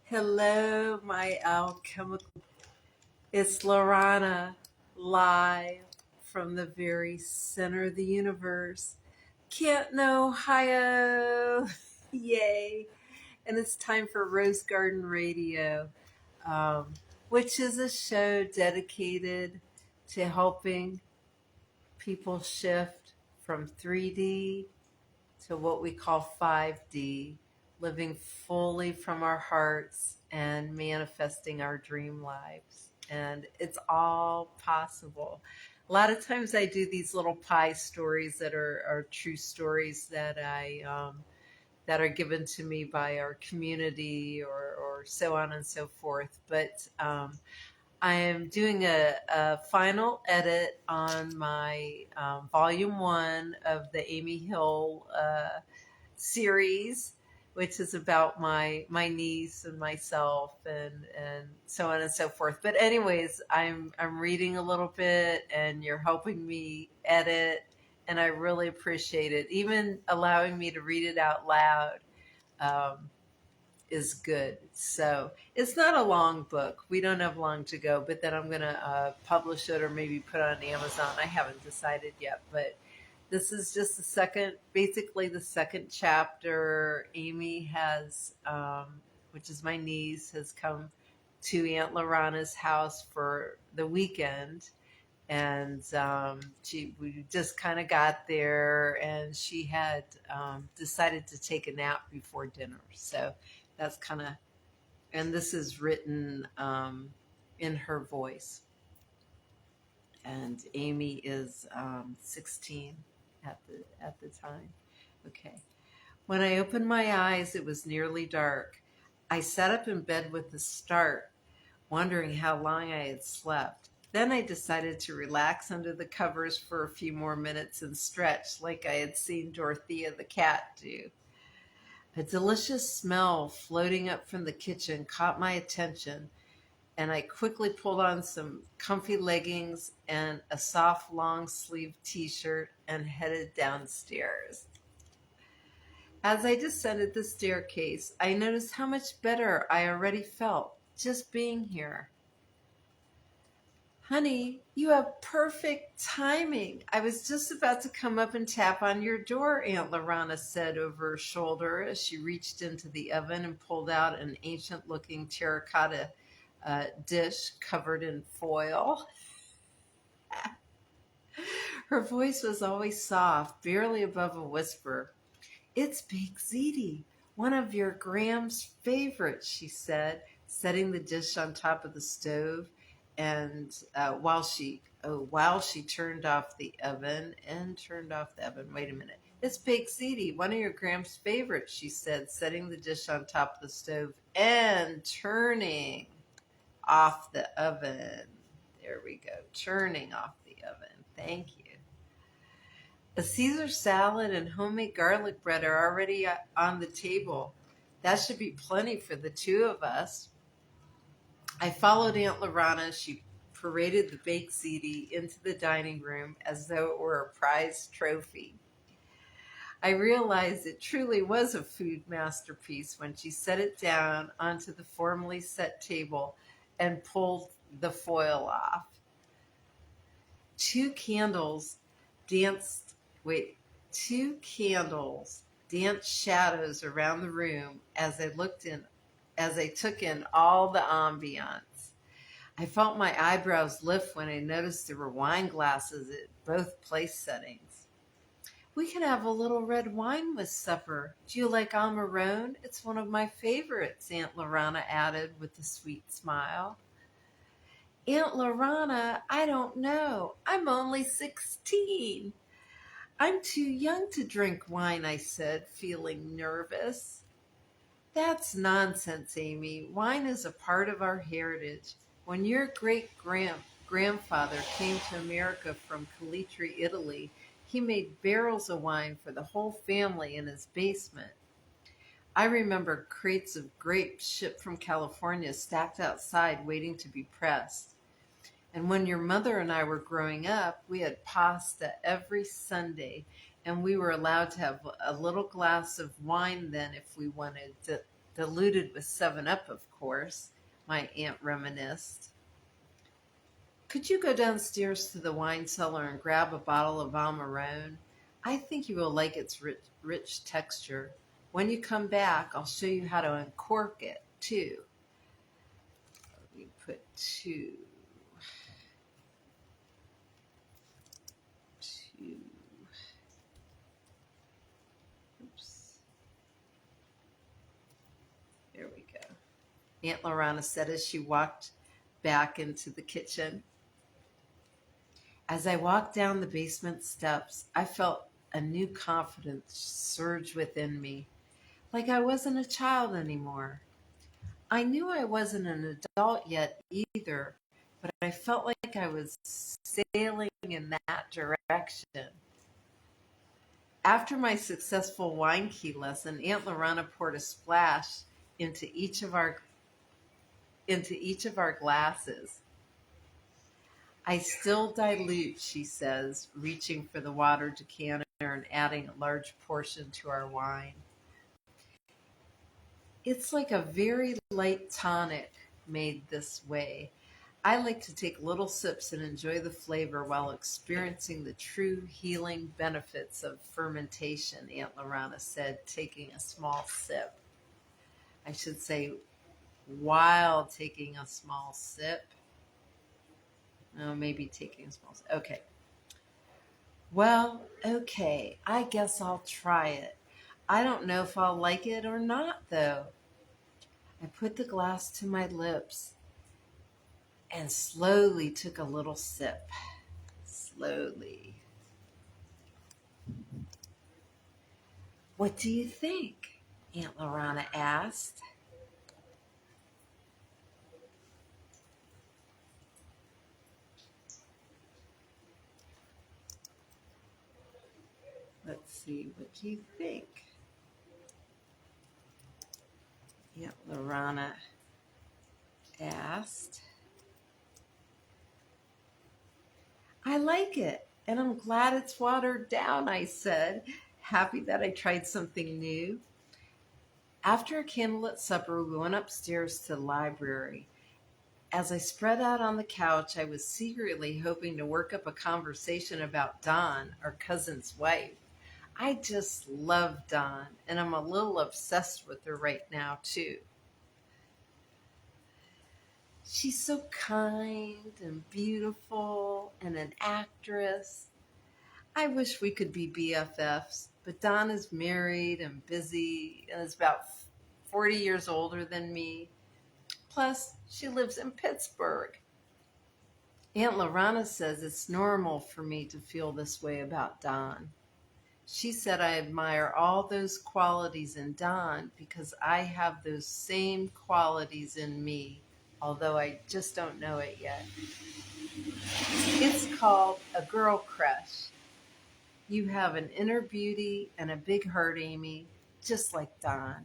Hello, my alchemical. It's Larana, live from the very center of the universe. Canton, Ohio. Yay. And it's time for Rose Garden Radio, um, which is a show dedicated to helping people shift from 3D to what we call 5D, living fully from our hearts and manifesting our dream lives. And it's all possible. A lot of times I do these little pie stories that are true stories that are given to me by our community or so on and so forth. But I am doing a final edit on my volume one of the Amy Hill series, which is about my niece and myself and so on and so forth. But anyways, I'm reading a little bit, and you're helping me edit, and I really appreciate it. Even allowing me to read it out loud. Is good. So it's not a long book. We don't have long to go, but then I'm going to publish it or maybe put it on Amazon. I haven't decided yet, but this is just the second, basically the second chapter. Amy has, which is my niece, has come to Aunt Larana's house for the weekend. And we just kind of got there, and she had decided to take a nap before dinner. So that's kind of, and this is written in her voice. And Amy is 16 at the time. Okay. When I opened my eyes, it was nearly dark. I sat up in bed with a start, wondering how long I had slept. Then I decided to relax under the covers for a few more minutes and stretch like I had seen Dorothea the cat do. A delicious smell floating up from the kitchen caught my attention, and I quickly pulled on some comfy leggings and a soft long-sleeved t-shirt and headed downstairs. As I descended the staircase, I noticed how much better I already felt just being here. Honey, you have perfect timing. I was just about to come up and tap on your door, Aunt Larana said over her shoulder as she reached into the oven and pulled out an ancient-looking terracotta dish covered in foil. Her voice was always soft, barely above a whisper. It's baked ziti, one of your Graham's favorites, she said, setting the dish on top of the stove. And while she turned off the oven. Wait a minute. It's baked ziti, one of your Graham's favorites, she said, setting the dish on top of the stove and turning off the oven. There we go. Turning off the oven. Thank you. A Caesar salad and homemade garlic bread are already on the table. That should be plenty for the two of us. I followed Aunt Larana as she paraded the baked ziti into the dining room as though it were a prized trophy. I realized it truly was a food masterpiece when she set it down onto the formally set table and pulled the foil off. Two candles danced shadows around the room as I took in all the ambiance. I felt my eyebrows lift when I noticed there were wine glasses at both place settings. We can have a little red wine with supper. Do you like Amarone? It's one of my favorites, Aunt Larana added with a sweet smile. Aunt Larana, I don't know. I'm only 16. I'm too young to drink wine, I said, feeling nervous. That's nonsense, Amy. Wine is a part of our heritage. When your great-grandfather came to America from Calitri, Italy, he made barrels of wine for the whole family in his basement. I remember crates of grapes shipped from California stacked outside waiting to be pressed. And when your mother and I were growing up, we had pasta every Sunday, and we were allowed to have a little glass of wine then if we wanted to. diluted with 7 Up, of course, my aunt reminisced. Could you go downstairs to the wine cellar and grab a bottle of Amarone? I think you will like its rich texture. When you come back, I'll show you how to uncork it, too. We put two, oops, there we go. Aunt Larana said as she walked back into the kitchen. As I walked down the basement steps, I felt a new confidence surge within me, like I wasn't a child anymore. I knew I wasn't an adult yet either, but I felt like I was sailing in that direction. After my successful wine key lesson, Aunt Lorana poured a splash into each of our glasses. I still dilute, she says, reaching for the water decanter and adding a large portion to our wine. It's like a very light tonic made this way. I like to take little sips and enjoy the flavor while experiencing the true healing benefits of fermentation, Aunt Lorana said, taking a small sip. I should say, while taking a small sip. Oh, maybe taking a small sip. Okay. Well, okay. I guess I'll try it. I don't know if I'll like it or not, though. I put the glass to my lips and slowly took a little sip. Slowly. What do you think? Aunt Lorana asked. Let's see, what do you think? Aunt Lorana asked. I like it, and I'm glad it's watered down, I said, happy that I tried something new. After a candlelit supper, we went upstairs to the library. As I spread out on the couch, I was secretly hoping to work up a conversation about Dawn, our cousin's wife. I just love Dawn, and I'm a little obsessed with her right now, too. She's so kind and beautiful and an actress. I wish we could be BFFs, but Dawn is married and busy and is about 40 years older than me. Plus, she lives in Pittsburgh. Aunt Lorana says it's normal for me to feel this way about Dawn. She said I admire all those qualities in Dawn because I have those same qualities in me, although I just don't know it yet. It's called a girl crush. You have an inner beauty and a big heart, Amy, just like Dawn.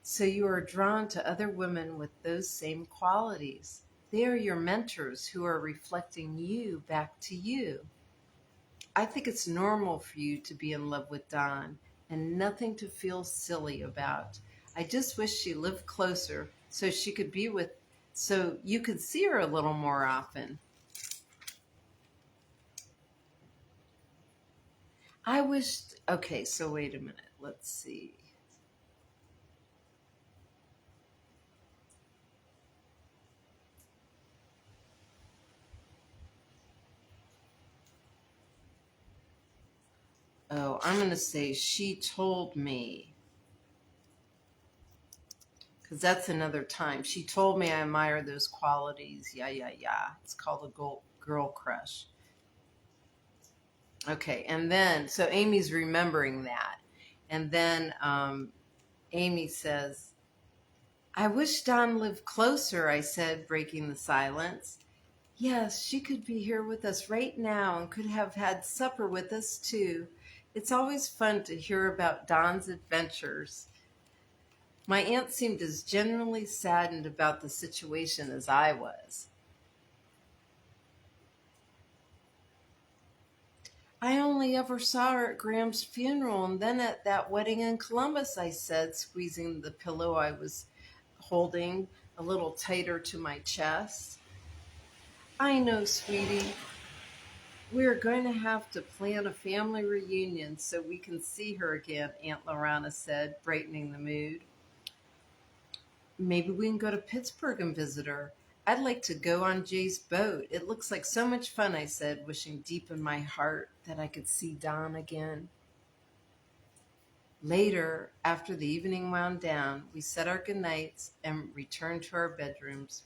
So you are drawn to other women with those same qualities. They are your mentors who are reflecting you back to you. I think it's normal for you to be in love with Dawn and nothing to feel silly about. I just wish she lived closer so so you could see her a little more often. I wished, okay, so wait a minute. Let's see. Oh, I'm going to say she told me, because that's another time. She told me I admire those qualities. Yeah, yeah, yeah. It's called a girl crush. Okay, and then, so Amy's remembering that. And then Amy says, I wish Dawn lived closer, I said, breaking the silence. Yes, she could be here with us right now and could have had supper with us too. It's always fun to hear about Dawn's adventures. My aunt seemed as genuinely saddened about the situation as I was. I only ever saw her at Graham's funeral and then at that wedding in Columbus, I said, squeezing the pillow I was holding a little tighter to my chest. I know, sweetie. We're going to have to plan a family reunion so we can see her again, Aunt Larana said, brightening the mood. Maybe we can go to Pittsburgh and visit her. I'd like to go on Jay's boat. It looks like so much fun, I said, wishing deep in my heart that I could see Don again. Later, after the evening wound down, we said our goodnights and returned to our bedrooms.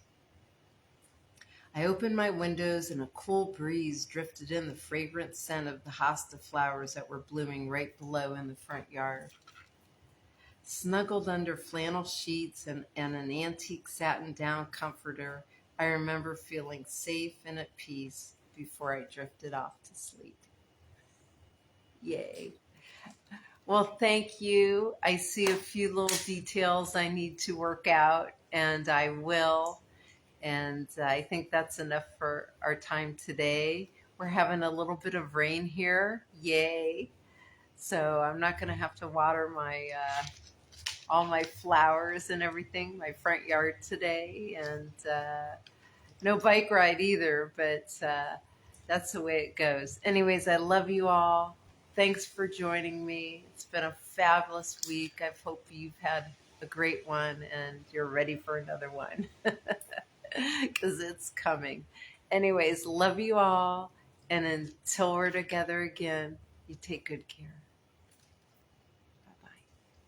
I opened my windows and a cool breeze drifted in the fragrant scent of the hosta flowers that were blooming right below in the front yard. Snuggled under flannel sheets and an antique satin down comforter, I remember feeling safe and at peace before I drifted off to sleep. Yay. Well, thank you. I see a few little details I need to work out, and I will. And I think that's enough for our time today. We're having a little bit of rain here. Yay. So I'm not going to have to water my all my flowers and everything, my front yard today. And no bike ride either, but that's the way it goes. Anyways, I love you all. Thanks for joining me. It's been a fabulous week. I hope you've had a great one and you're ready for another one because it's coming. Anyways, love you all. And until we're together again, you take good care.